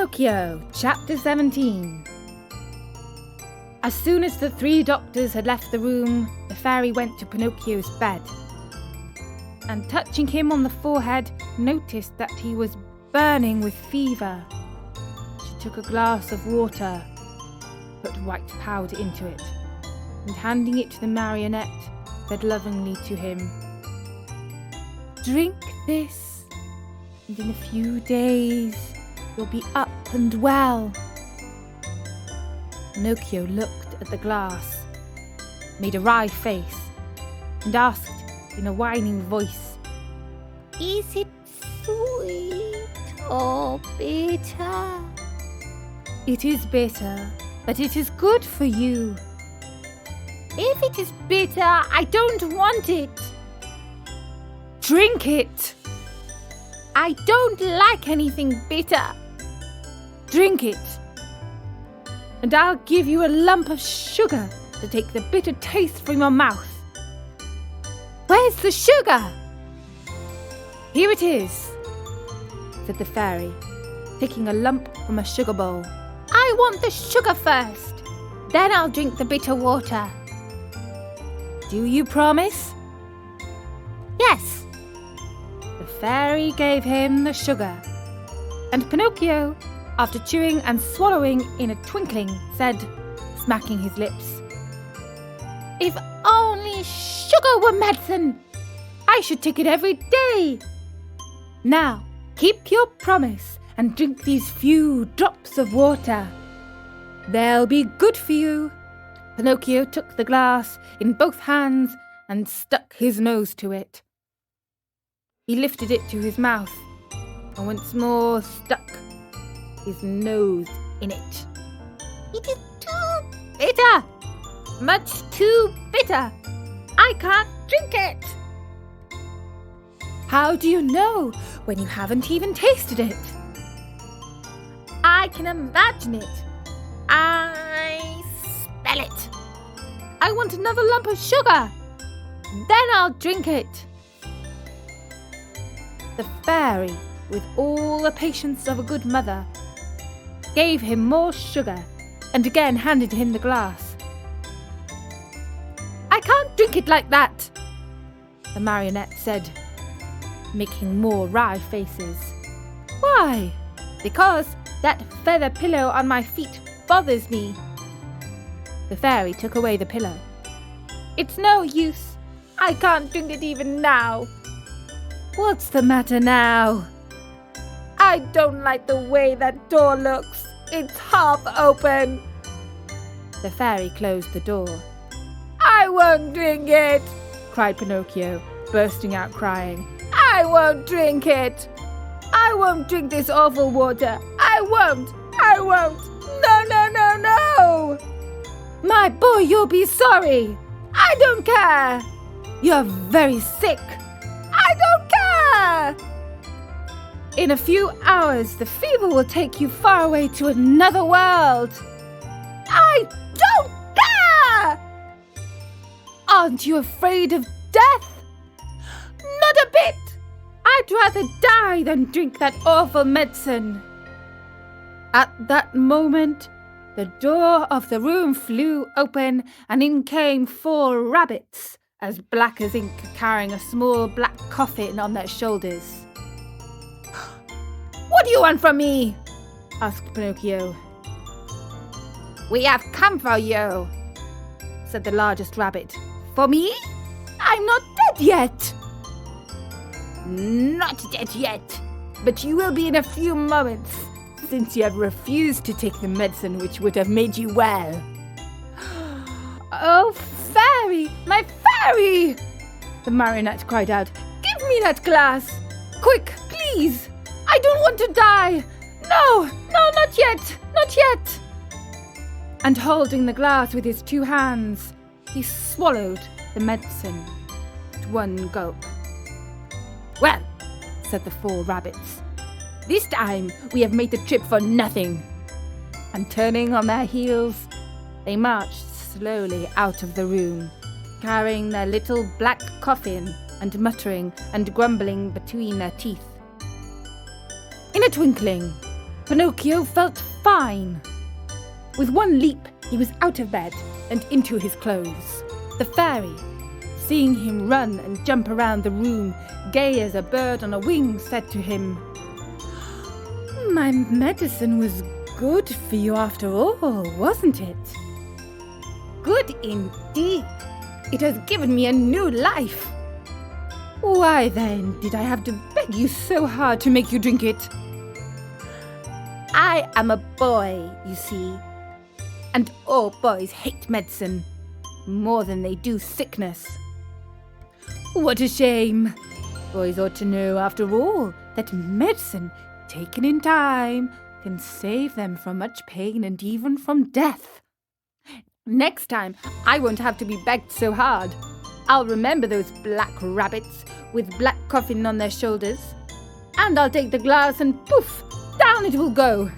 Pinocchio, Chapter 17. As soon as the three doctors had left the room, the fairy went to Pinocchio's bed, and touching him on the forehead, noticed that he was burning with fever. She took a glass of water, put white powder into it, and handing it to the Marionette, said lovingly to him, "Drink this, and in a few days you'll be up and well." Pinocchio looked at the glass, made a wry face, and asked in a whining voice, "Is it sweet or bitter?" "It is bitter, but it is good for you." "If it is bitter, I don't want it." "Drink it." "I don't like anything bitter." "Drink it, and I'll give you a lump of sugar to take the bitter taste from your mouth." "Where's the sugar?" "Here it is," said the fairy, taking a lump from a sugar bowl. "I want the sugar first, then I'll drink the bitter water." "Do you promise?" "Yes." The fairy gave him the sugar, and Pinocchio, after chewing and swallowing in a twinkling, said, smacking his lips, "If only sugar were medicine! I should take it every day. Now, keep your promise and drink these few drops of water. They'll be good for you." Pinocchio took the glass in both hands and stuck his nose to it. He lifted it to his mouth and once more stuck his nose in it. "It is too bitter! Much too bitter! I can't drink it!" "How do you know when you haven't even tasted it?" "I can imagine it. I smell it. I want another lump of sugar. Then I'll drink it." The fairy, with all the patience of a good mother, gave him more sugar and again handed him the glass. "I can't drink it like that," the Marionette said, making more wry faces. "Why?" "Because that feather pillow on my feet bothers me." The fairy took away the pillow. "It's no use. I can't drink it even now." "What's the matter now?" "I don't like the way that door looks. It's half open." The fairy closed the door. "I won't drink it," cried Pinocchio, bursting out crying. "I won't drink it. I won't drink this awful water. I won't. I won't. No, no, no, no." "My boy, you'll be sorry." "I don't care." "You're very sick." "I don't care." "In a few hours, the fever will take you far away to another world." "I don't care." "Aren't you afraid of death?" "Not a bit. I'd rather die than drink that awful medicine." At that moment, the door of the room flew open, and in came 4 rabbits, as black as ink, carrying a small black coffin on their shoulders. "What do you want from me?" asked Pinocchio. "We have come for you," said the largest rabbit. "For me? I'm not dead yet." "Not dead yet, but you will be in a few moments, since you have refused to take the medicine which would have made you well." "Oh, fairy, my fairy!" the Marionette cried out. "Give me that glass! Quick, please! I don't want to die! No, no, not yet! Not yet!" And holding the glass with his 2 hands, he swallowed the medicine at one gulp. "Well," said the 4 rabbits, "this time we have made the trip for nothing." And turning on their heels, they marched slowly out of the room, carrying their little black coffin and muttering and grumbling between their teeth. In a twinkling, Pinocchio felt fine. With one leap, he was out of bed and into his clothes. The fairy, seeing him run and jump around the room, gay as a bird on a wing, said to him, "My medicine was good for you after all, wasn't it?" "Good indeed. It has given me a new life." "Why then did I have to beg you so hard to make you drink it?" "I am a boy, you see, and all boys hate medicine more than they do sickness." "What a shame. Boys ought to know, after all, that medicine, taken in time, can save them from much pain and even from death. Next time, I won't have to be begged so hard. I'll remember those black rabbits with black coffin on their shoulders, and I'll take the glass and poof, down it will go.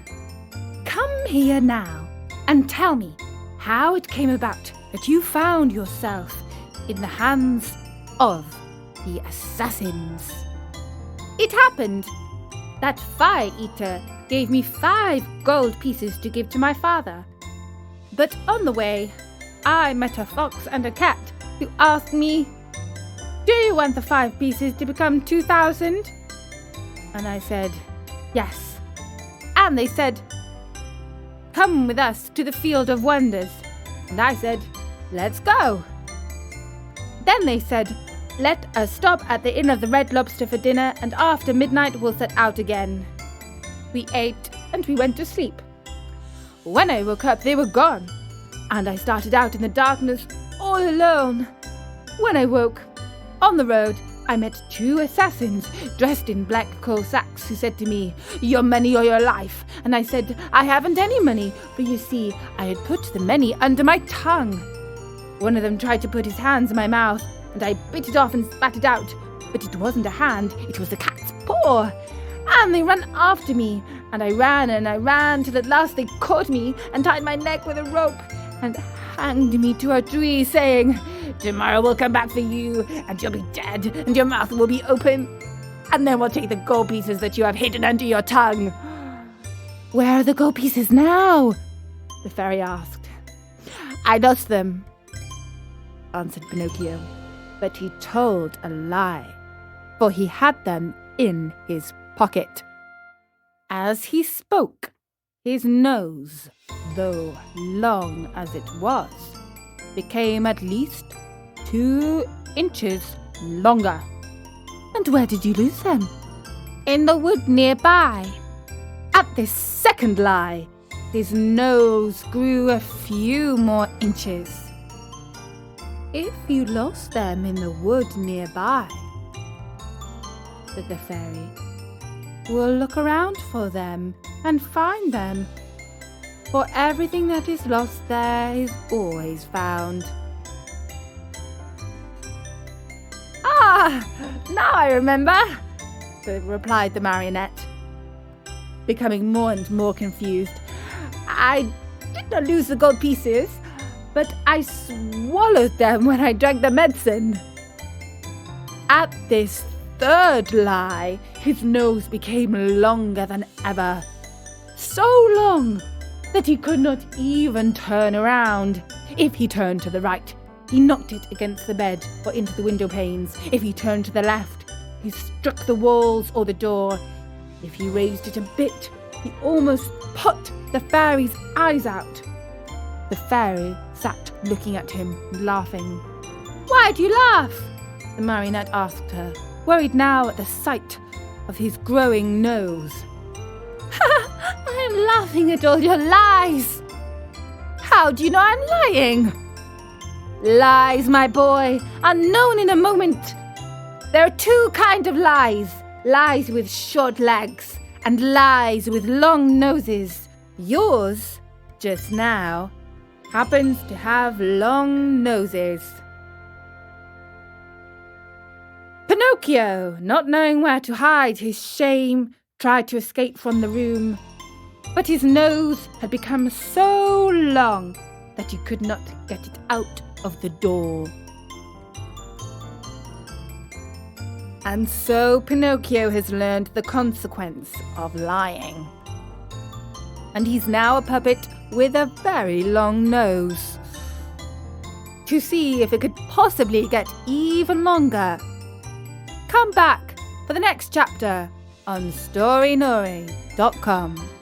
Come here now and tell me how it came about that you found yourself in the hands of the assassins." "It happened that Fire Eater gave me 5 gold pieces to give to my father. But on the way, I met a fox and a cat who asked me, 'Do you want the 5 pieces to become 2,000? And I said, 'Yes.' And they said, 'Come with us to the Field of Wonders.' And I said, 'Let's go.' Then they said, 'Let us stop at the Inn of the Red Lobster for dinner, and after midnight we'll set out again.' We ate and we went to sleep. When I woke up, they were gone, and I started out in the darkness all alone. When I woke, on the road, I met 2 assassins dressed in black coal sacks who said to me, 'Your money or your life.' And I said, 'I haven't any money,' for you see, I had put the money under my tongue. One of them tried to put his hands in my mouth, and I bit it off and spat it out. But it wasn't a hand, it was the cat's paw. And they ran after me, and I ran till at last they caught me and tied my neck with a rope and hanged me to a tree, saying, 'Tomorrow we'll come back for you, and you'll be dead, and your mouth will be open, and then we'll take the gold pieces that you have hidden under your tongue.'" "Where are the gold pieces now?" the fairy asked. "I lost them," answered Pinocchio, but he told a lie, for he had them in his pocket. As he spoke, his nose, though long as it was, became at least 2 inches longer. "And where did you lose them?" "In the wood nearby." At this second lie, his nose grew a few more inches. "If you lost them in the wood nearby," said the fairy, "we'll look around for them and find them. For everything that is lost there is always found." "Ah, now I remember," replied the Marionette, becoming more and more confused. "I did not lose the gold pieces, but I swallowed them when I drank the medicine." At this third lie, his nose became longer than ever, so long that he could not even turn around. If he turned to the right, he knocked it against the bed or into the window panes. If he turned to the left, he struck the walls or the door. If he raised it a bit, he almost put the fairy's eyes out. The fairy sat looking at him and laughing. "Why do you laugh?" the Marionette asked her, worried now at the sight of his growing nose. "I am laughing at all your lies." "How do you know I'm lying?" "Lies, my boy, are known in a moment. There are 2 kinds of lies. Lies with short legs and lies with long noses. Yours, just now, happens to have long noses." Pinocchio, not knowing where to hide his shame, tried to escape from the room, but his nose had become so long that he could not get it out of the door. And so Pinocchio has learned the consequence of lying. and he's now a puppet with a very long nose. To see if it could possibly get even longer, come back for the next chapter on storynori.com.